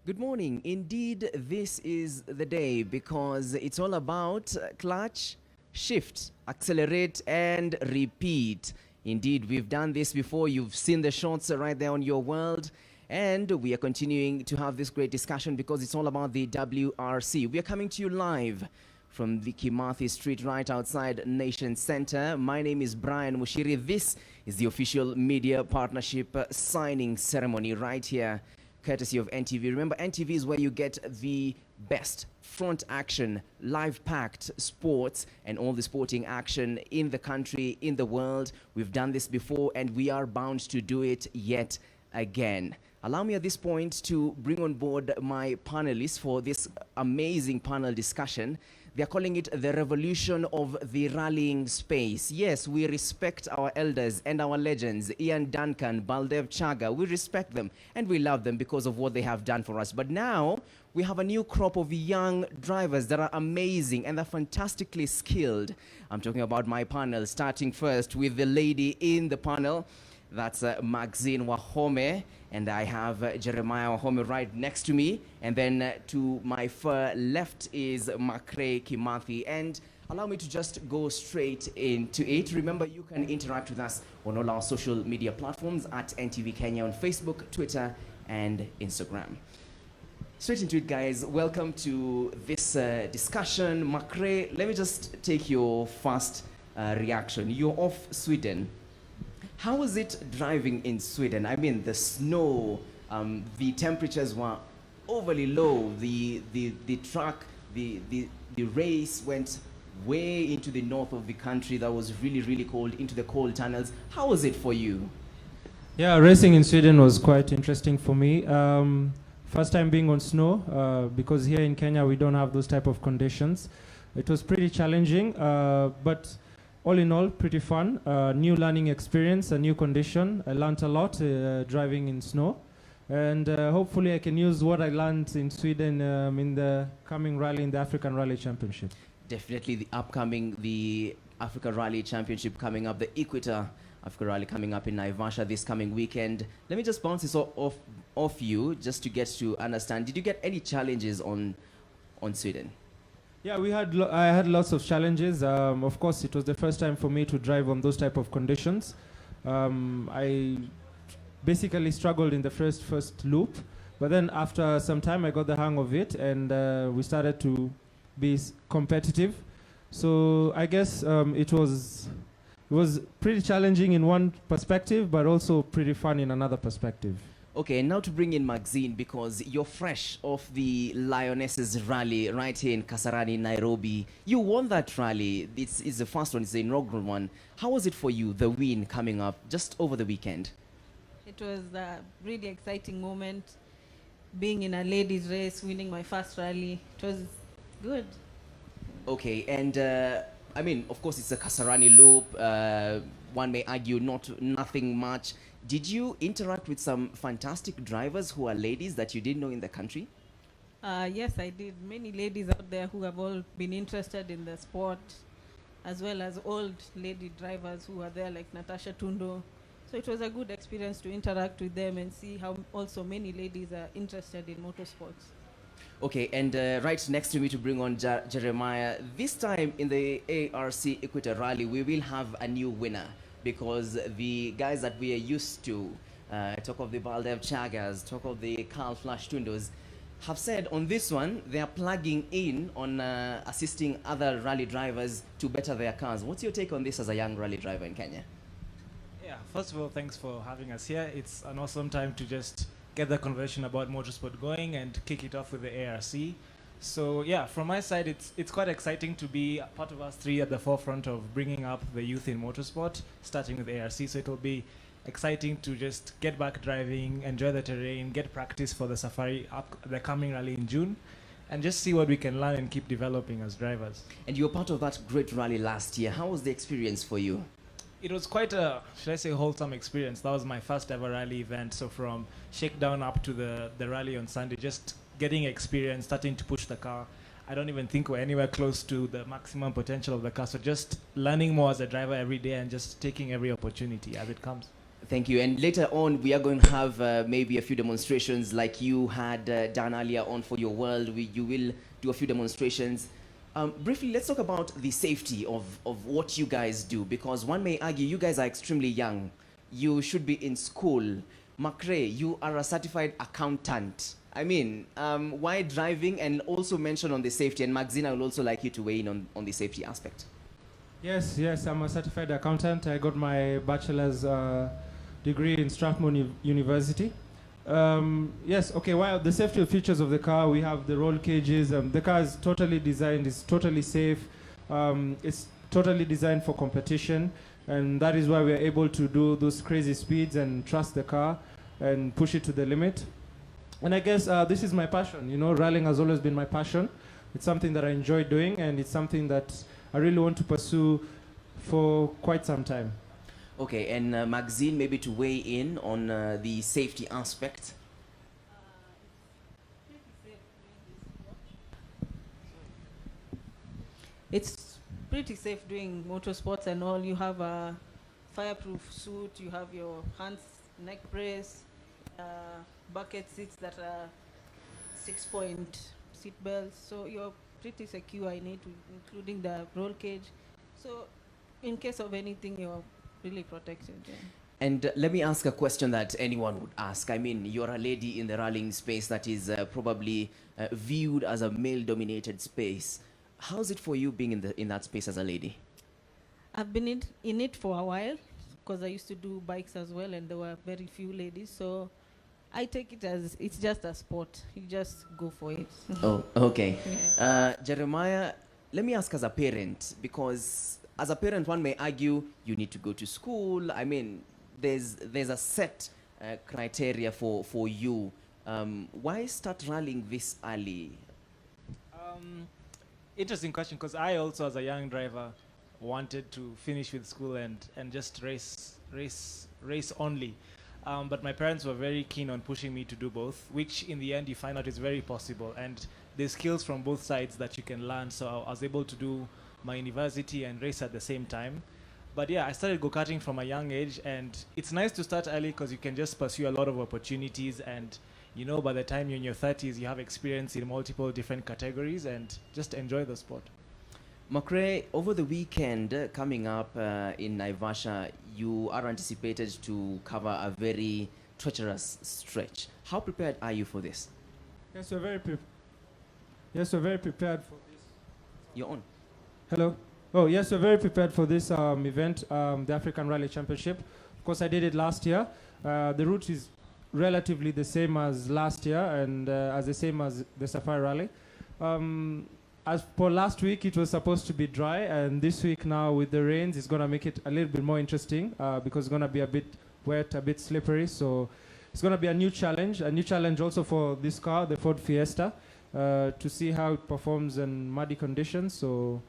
Good morning. Indeed, this is the day because it's all about clutch, shift, accelerate, and repeat. Indeed, we've done this before. You've seen the shots right there on your world. And we are continuing to have this great discussion because it's all about the WRC. We are coming to you live from the Kimathi Street right outside Nation Center. My name is Brian Mushiri. This is the official media partnership signing ceremony right here, courtesy of NTV. Remember, NTV is where you get the best front action, live packed sports and all the sporting action in the country, in the world. We've done this before and we are bound to do it yet again. Allow me at this point to bring on board my panelists for this amazing panel discussion. They're calling it the revolution of the rallying space. Yes, we respect our elders and our legends, Ian Duncan, Baldev Chaga. We respect them and we love them because of what they have done for us. But now we have a new crop of young drivers that are amazing and they're fantastically skilled. I'm talking about my panel, starting first with the lady in the panel. That's Maxine Wahome, and I have Jeremiah Wahome right next to me. And then to my far left is Makre Kimathi. And allow me to just go straight into it. Remember, you can interact with us on all our social media platforms at NTV Kenya on Facebook, Twitter, and Instagram. Straight into it, guys. Welcome to this discussion. Makre, let me just take your first reaction. You're off Sweden. How was it driving in Sweden? I mean, the snow, the temperatures were overly low. The track, the race went way into the north of the country. That was really, really cold, into the cold tunnels. How was it for you? Yeah, racing in Sweden was quite interesting for me. First time being on snow, because here in Kenya we don't have those type of conditions. It was pretty challenging, but all in all, pretty fun. New learning experience, a new condition. I learned a lot driving in snow. And hopefully I can use what I learned in Sweden in the coming rally, in the African Rally Championship. Definitely the Africa Rally Championship coming up, the Equator Africa Rally coming up in Naivasha this coming weekend. Let me just bounce this off you just to get to understand. Did you get any challenges on Sweden? Yeah, I had lots of challenges. Of course, it was the first time for me to drive on those type of conditions. I basically struggled in the first loop, but then after some time I got the hang of it and we started to be competitive. So I guess it was pretty challenging in one perspective, but also pretty fun in another perspective. Okay, and now to bring in Maxine, because you're fresh off the Lionesses rally right here in Kasarani, Nairobi. You won that rally. It's the first one, it's the inaugural one. How was it for you, the win coming up just over the weekend? It was a really exciting moment, being in a ladies' race, winning my first rally. It was good. Okay, and I mean, of course, it's a Kasarani loop. One may argue nothing much. Did you interact with some fantastic drivers who are ladies that you didn't know in the country? Yes, I did. Many ladies out there who have all been interested in the sport, as well as old lady drivers who are there, like Natasha Tundo. So it was a good experience to interact with them and see how also many ladies are interested in motorsports. Okay, and right next to me to bring on Jeremiah. This time in the ARC Equator Rally, we will have a new winner, because the guys that we are used to, talk of the Baldev Chagas, talk of the Carl Flash Tundos, have said on this one, they are plugging in on assisting other rally drivers to better their cars. What's your take on this as a young rally driver in Kenya? Yeah, first of all, thanks for having us here. It's an awesome time to just get the conversation about motorsport going and kick it off with the ARC. So yeah, from my side, it's quite exciting to be part of us three at the forefront of bringing up the youth in motorsport, starting with ARC. So it'll be exciting to just get back driving, enjoy the terrain, get practice for the safari, the coming rally in June, and just see what we can learn and keep developing as drivers. And you were part of that great rally last year. How was the experience for you? It was quite a, should I say, wholesome experience. That was my first ever rally event. So from shakedown up to the rally on Sunday, just getting experience, starting to push the car. I don't even think we're anywhere close to the maximum potential of the car. So just learning more as a driver every day and just taking every opportunity as it comes. Thank you. And later on, we are going to have maybe a few demonstrations like you had done earlier on for your world. You will do a few demonstrations. Briefly, let's talk about the safety of what you guys do, because one may argue you guys are extremely young. You should be in school. Macrae, you are a certified accountant. I mean, why driving? And also mention on the safety. And Maxine, I would also like you to weigh in on the safety aspect. Yes, I'm a certified accountant. I got my bachelor's degree in Strathmore University. Yes, okay, well, the safety features of the car, we have the roll cages. The car is totally designed, it's totally safe. It's totally designed for competition. And that is why we are able to do those crazy speeds and trust the car and push it to the limit. And I guess this is my passion. You know, rallying has always been my passion. It's something that I enjoy doing, and it's something that I really want to pursue for quite some time. Okay, and Maxine, maybe to weigh in on the safety aspect. It's pretty safe doing motorsports and all. You have a fireproof suit, you have your hands, neck brace, bucket seats that are 6-point seat belts. So you're pretty secure in it, including the roll cage. So in case of anything, you're really protected. Yeah. And let me ask a question that anyone would ask. I mean, you're a lady in the rallying space that is probably viewed as a male-dominated space. How's it for you being in that space as a lady? I've been in it for a while because I used to do bikes as well, and there were very few ladies. So I take it as it's just a sport. You just go for it. Oh, okay. Yeah. Jeremiah, let me ask as a parent, because as a parent, one may argue you need to go to school. I mean, there's a set criteria for you. Why start rallying this early? Interesting question, because I also, as a young driver, wanted to finish with school and just race only. But my parents were very keen on pushing me to do both, which in the end you find out is very possible. And there's skills from both sides that you can learn. So I was able to do my university and race at the same time. But yeah, I started go-karting from a young age, and it's nice to start early because you can just pursue a lot of opportunities, and you know, by the time you're in your 30s, you have experience in multiple different categories and just enjoy the sport. Macrae, over the weekend coming up in Naivasha, you are anticipated to cover a very treacherous stretch. How prepared are you for this? Yes, we're very prepared for this. You're on. Hello. Oh, yes, we're very prepared for this event, the African Rally Championship. Of course, I did it last year. The route is relatively the same as last year and as the same as the Safari Rally. As for last week, it was supposed to be dry, and this week now with the rains, it's going to make it a little bit more interesting because it's going to be a bit wet, a bit slippery. So it's going to be a new challenge also for this car, the Ford Fiesta, to see how it performs in muddy conditions. So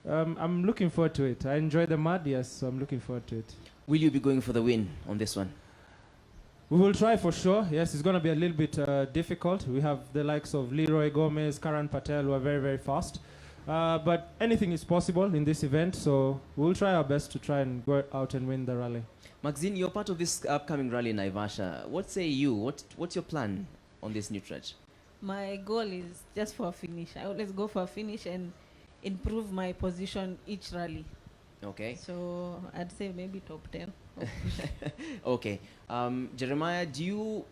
I'm looking forward to it. I enjoy the mud, yes, so I'm looking forward to it. Will you be going for the win on this one? We will try for sure. Yes, it's going to be a little bit difficult. We have the likes of Leroy Gomez, Karan Patel, who are very, very fast. But anything is possible in this event, so we'll try our best to try and go out and win the rally. Maxine, you're part of this upcoming rally in Naivasha. What say you? What's your plan on this new stretch? My goal is just for a finish. I always go for a finish and improve my position each rally. Okay. So I'd say maybe top 10. Okay. Jeremiah, do you,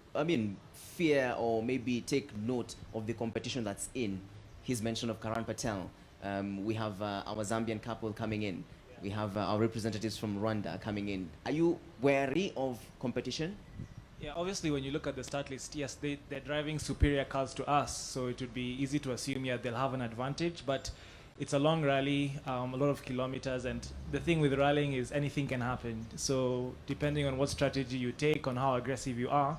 fear or maybe take note of the competition that's in? His mention of Karan Patel. We have our Zambian couple coming in. We have our representatives from Rwanda coming in. Are you wary of competition? Yeah, obviously when you look at the start list, yes, they're driving superior cars to us, so it would be easy to assume, yeah, they'll have an advantage, but it's a long rally, a lot of kilometers, and the thing with rallying is anything can happen. So depending on what strategy you take, on how aggressive you are,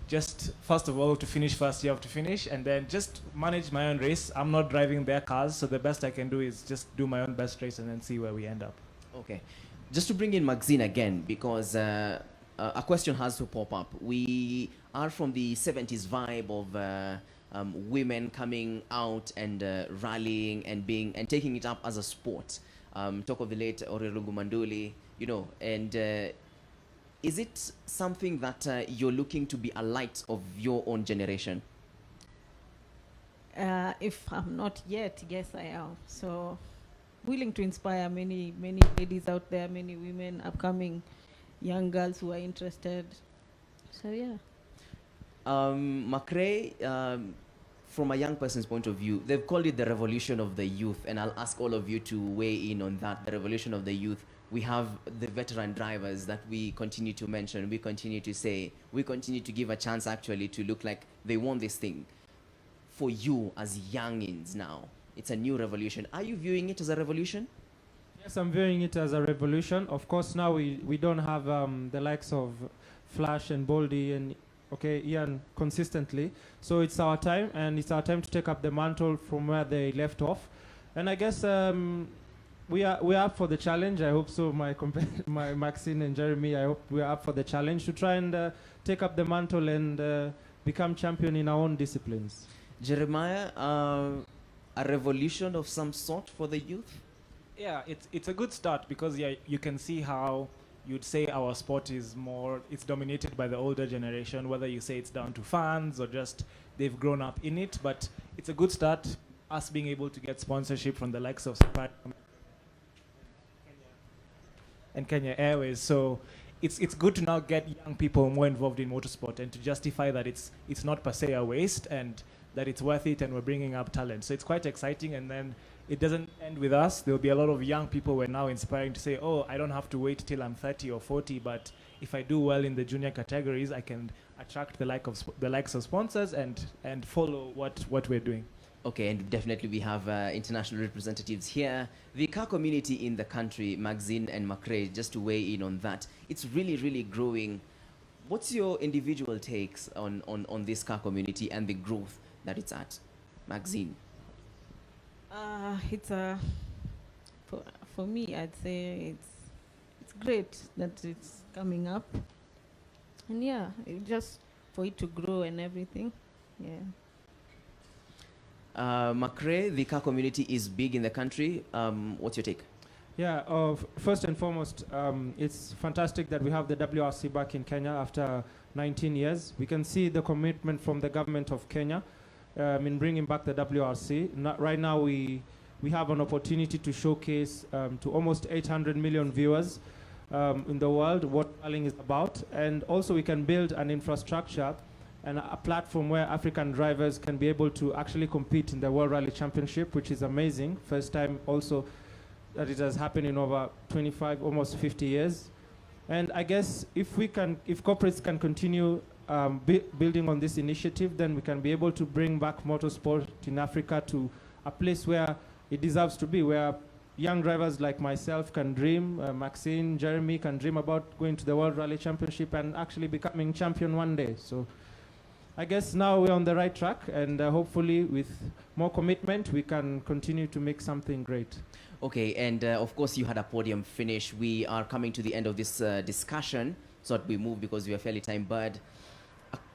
just first of all, to finish first, you have to finish, and then just manage my own race. I'm not driving their cars, so the best I can do is just do my own best race and then see where we end up. Okay. Just to bring in Maxine again, because a question has to pop up. We are from the 70s vibe of women coming out and rallying and taking it up as a sport. Talk of the late Orelungu Manduli, and Is it something that you're looking to be a light of your own generation? If I'm not yet, yes, I am. So, willing to inspire many ladies out there, many women, upcoming young girls who are interested. So, yeah. McRae, from a young person's point of view, they've called it the revolution of the youth, and I'll ask all of you to weigh in on that, the revolution of the youth. We have the veteran drivers that we continue to mention, we continue to say, we continue to give a chance actually to look like they want this thing. For you as youngins now, it's a new revolution. Are you viewing it as a revolution? Yes, I'm viewing it as a revolution. Of course, now we don't have the likes of Flash and Boldy and Ian consistently. So it's our time, and it's our time to take up the mantle from where they left off. And I guess we are up for the challenge. I hope so. My Maxine and Jeremy, I hope we are up for the challenge to try and take up the mantle and become champion in our own disciplines. Jeremiah, a revolution of some sort for the youth? Yeah, it's a good start because you can see how you'd say our sport is it's dominated by the older generation, whether you say it's down to fans or just they've grown up in it, but it's a good start, us being able to get sponsorship from the likes of and Kenya Airways. So it's good to now get young people more involved in motorsport and to justify that it's not per se a waste and that it's worth it and we're bringing up talent. So it's quite exciting, and then it doesn't end with us. There'll be a lot of young people we're now inspiring to say, oh, I don't have to wait till I'm 30 or 40, but if I do well in the junior categories, I can attract the likes of sponsors and follow what we're doing. Okay, and definitely we have international representatives here. The car community in the country, Maxine and McRae, just to weigh in on that, it's really, really growing. What's your individual takes on this car community and the growth that it's at? Maxine? It's for me, I'd say it's great that it's coming up, and yeah, just for it to grow and everything. Yeah. McRae, the car community is big in the country. What's your take? Yeah, first and foremost, it's fantastic that we have the WRC back in Kenya after 19 years. We can see the commitment from the government of Kenya in bringing back the WRC. Right now, we have an opportunity to showcase to almost 800 million viewers in the world what rallying is about. And also we can build an infrastructure and a platform where African drivers can be able to actually compete in the World Rally Championship, which is amazing. First time also that it has happened in over 25, almost 50 years. And I guess if corporates can continue building on this initiative, then we can be able to bring back motorsport in Africa to a place where it deserves to be, where young drivers like myself can dream, Maxine, Jeremy can dream about going to the World Rally Championship and actually becoming champion one day. So I guess now we're on the right track, and hopefully with more commitment, we can continue to make something great. Okay, and of course you had a podium finish. We are coming to the end of this discussion, so that we move because we are fairly time-barred.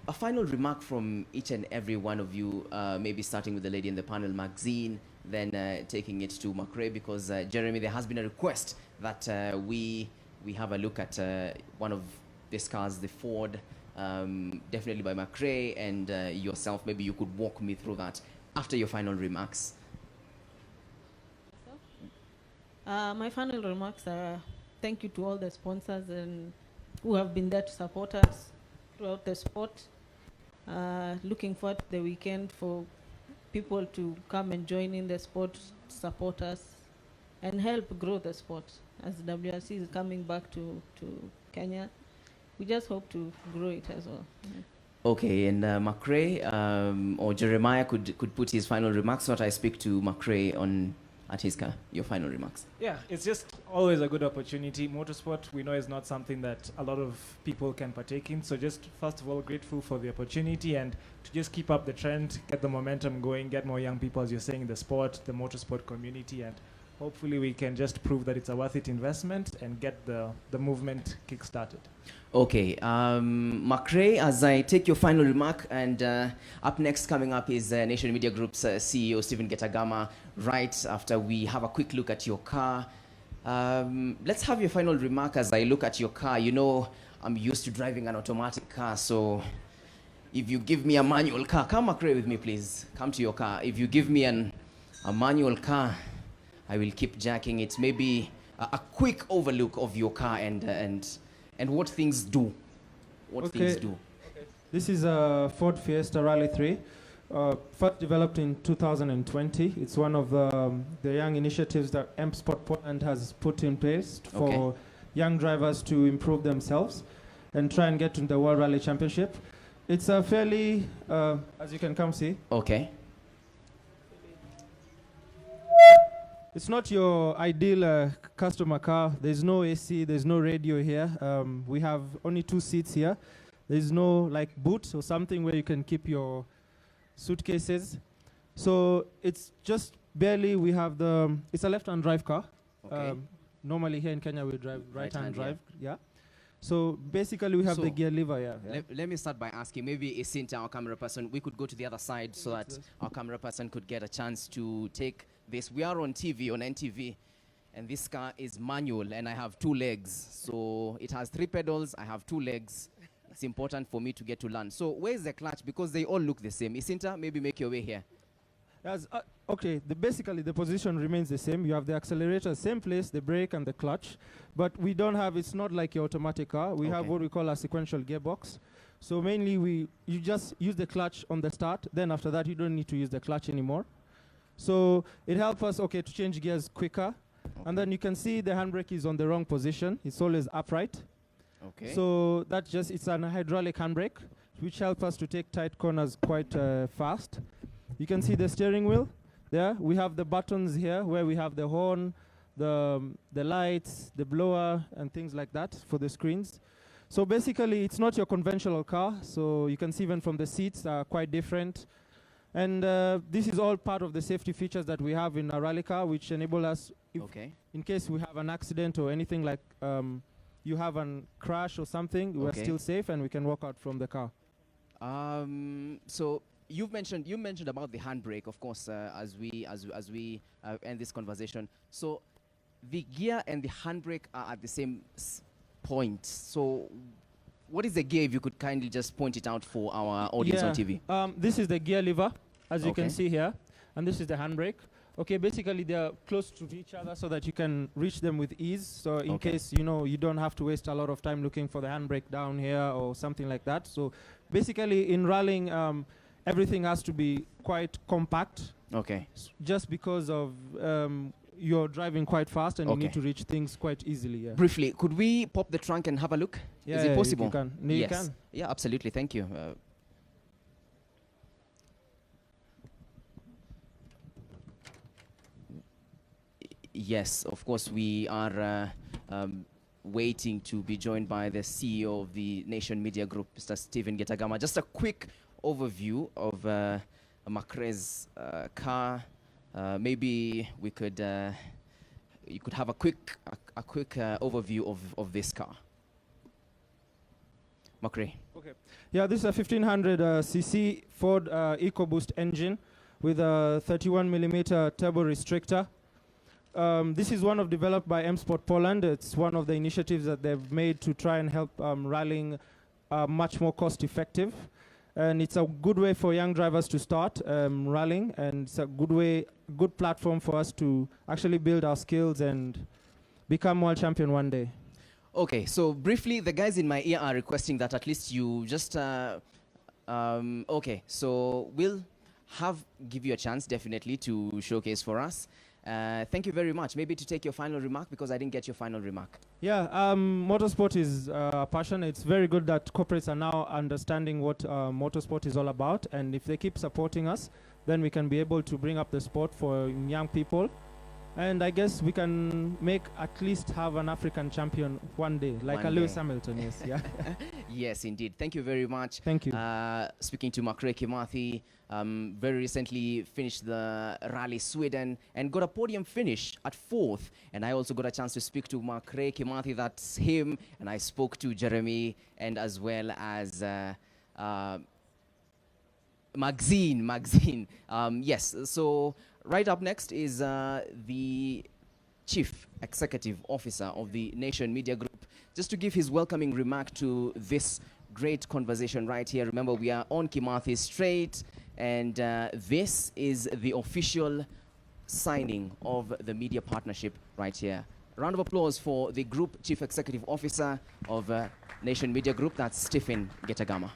A final remark from each and every one of you, maybe starting with the lady in the panel, Maxine, then taking it to McRae, because Jeremy, there has been a request that we have a look at one of these cars, the Ford, definitely by McRae, and yourself. Maybe you could walk me through that after your final remarks. My final remarks are thank you to all the sponsors and who have been there to support us throughout the sport. Looking forward to the weekend for people to come and join in the sport, support us, and help grow the sport. As WRC is coming back to Kenya, we just hope to grow it as well. Yeah. Okay, and McRae or Jeremiah could put his final remarks, so that I speak to McRae at his car. Your final remarks. Yeah, it's just always a good opportunity. Motorsport, we know, is not something that a lot of people can partake in. So just first of all, grateful for the opportunity and to just keep up the trend, get the momentum going, get more young people, as you're saying, in the sport, the motorsport community, and hopefully we can just prove that it's a worth it investment and get the movement kick-started. Okay, McRae, as I take your final remark, and up next coming up is Nation Media Group's CEO, Stephen Getagama, right after we have a quick look at your car. Let's have your final remark as I look at your car. You know, I'm used to driving an automatic car, so if you give me a manual car, come Makre with me, please. Come to your car. If you give me a manual car, I will keep jacking it. Maybe a quick overlook of your car and what things do. What things do. This is a Ford Fiesta Rally 3. First developed in 2020. It's one of the young initiatives that M Sport Poland has put in place for young drivers to improve themselves and try and get to the World Rally Championship. It's a fairly, as you can come see. Okay. It's not your ideal customer car. There's no AC, there's no radio here. We have only 2 seats here. There's no like boot or something where you can keep your suitcases. So it's just barely, we have it's a left-hand drive car. Okay. Normally here in Kenya we drive right-hand drive, yeah. So basically we have the gear lever, yeah. Let me start by asking, maybe Isinta, our camera person, we could go to the other side so that our camera person could get a chance to take this. We are on TV, on NTV, and this car is manual, and I have 2 legs. So it has 3 pedals, I have 2 legs. It's important for me to get to learn. So where's the clutch? Because they all look the same. Isinta, maybe make your way here. Okay, basically the position remains the same. You have the accelerator, same place, the brake and the clutch. But we don't have, it's not like your automatic car. We have what we call a sequential gearbox. So mainly you just use the clutch on the start. Then after that, you don't need to use the clutch anymore. So it helps us, to change gears quicker. And then you can see the handbrake is on the wrong position. It's always upright. Okay. So it's an hydraulic handbrake, which helps us to take tight corners quite fast. You can see the steering wheel there. We have the buttons here where we have the horn, the lights, the blower, and things like that for the screens. So basically, it's not your conventional car. So you can see even from the seats are quite different. And this is all part of the safety features that we have in a rally car, which enable us, in case we have an accident or anything like you have a crash or something, we're still safe and we can walk out from the car. So you mentioned about the handbrake, of course, as we end this conversation. So the gear and the handbrake are at the same point. So what is the gear, if you could kindly just point it out for our audience on TV? This is the gear lever, as you can see here, and this is the handbrake. Okay, basically they're close to each other so that you can reach them with ease. So in case, you don't have to waste a lot of time looking for the handbrake down here or something like that. So basically in rallying, everything has to be quite compact. Okay. Just because of you're driving quite fast and you need to reach things quite easily. Yeah. Briefly, could we pop the trunk and have a look? Yeah, is it possible? You can. No, yes. You can. Yeah, absolutely. Thank you. Yes, of course, we are waiting to be joined by the CEO of the Nation Media Group, Mr. Stephen Getagama. Just a quick overview of Makre's car. Maybe we could, you could have a quick overview of this car. Makre. Okay. Yeah, this is a 1500 cc Ford EcoBoost engine with a 31mm turbo restrictor. This is developed by M Sport Poland. It's one of the initiatives that they've made to try and help rallying much more cost effective. And it's a good way for young drivers to start rallying, and it's a good platform for us to actually build our skills and become world champion one day. Okay, so briefly, the guys in my ear are requesting that at least you just, okay, so we'll give you a chance definitely to showcase for us. Thank you very much. Maybe to take your final remark, because I didn't get your final remark. Yeah, motorsport is a passion. It's very good that corporates are now understanding what motorsport is all about. And if they keep supporting us, then we can be able to bring up the sport for young people. And I guess we can at least have an African champion one day, like a Lewis Hamilton, yes. Yeah. Yes, indeed. Thank you very much. Thank you. Speaking to Makre Kimathi, very recently finished the Rally Sweden and got a podium finish at 4th. And I also got a chance to speak to Makre Kimathi, that's him. And I spoke to Jeremy and as well as Maxine. Yes, so right up next is the Chief Executive Officer of the Nation Media Group. just to give his welcoming remark to this great conversation right here. Remember, we are on Kimathi Strait, and this is the official signing of the media partnership right here. Round of applause for the Group Chief Executive Officer of Nation Media Group, that's Stephen Getagama.